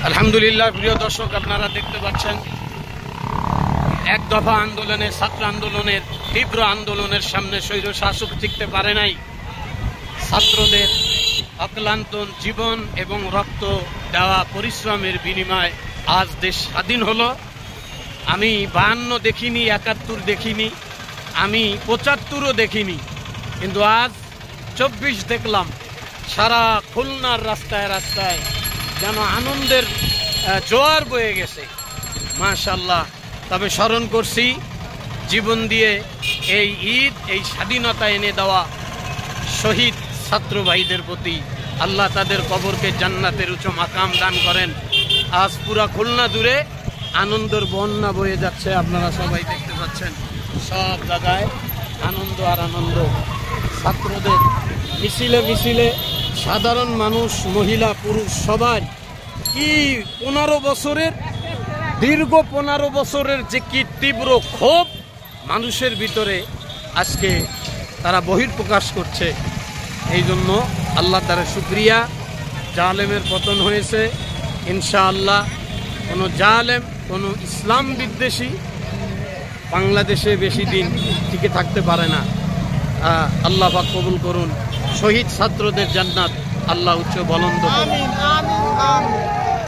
আলহামদুলিল্লাহ, প্রিয় দর্শক, আপনারা দেখতে পাচ্ছেন এক দফা আন্দোলনে, ছাত্র আন্দোলনের, তীব্র আন্দোলনের সামনে স্বৈর শাসক টিকতে পারে নাই। ছাত্রদের অক্লান্ত জীবন এবং রক্ত দেওয়া পরিশ্রমের বিনিময়ে আজ দেশ স্বাধীন হলো। আমি 52 দেখিনি, 71 দেখিনি, আমি 75ও দেখিনি, কিন্তু আজ 24 দেখলাম। সারা খুলনার রাস্তায় রাস্তায় যেন আনন্দের জোয়ার বয়ে গেছে। মাশাআল্লাহ। তবে স্মরণ করছি জীবন দিয়ে এই ঈদ, এই স্বাধীনতা এনে দেওয়া শহীদ ছাত্র ভাইদের প্রতি। আল্লাহ তাদের কবরকে জান্নাতের উচ্চ মাকাম দান করেন। আজ পুরা খুলনা জুড়ে আনন্দের বন্যা বয়ে যাচ্ছে, আপনারা সবাই দেখতে পাচ্ছেন। সব জায়গায় আনন্দ আর আনন্দ। ছাত্রদের মিছিলে মিছিলে সাধারণ মানুষ, মহিলা, পুরুষ সবাই কি 15 বছরের, দীর্ঘ 15 বছরের যে কি তীব্র ক্ষোভ মানুষের ভিতরে আজকে তারা বহিঃপ্রকাশ করছে। এই জন্য আল্লাহ তাআলা শুকরিয়া। জালেমের পতন হয়েছে ইনশাআল্লাহ। কোনো জালেম, কোনো ইসলাম বিদ্বেষী বাংলাদেশে বেশি দিন টিকে থাকতে পারে না। আল্লাহ পাক কবুল করুন। শহীদ ছাত্রদের জান্নাত আল্লাহ উচ্চ বলন্দ করুন।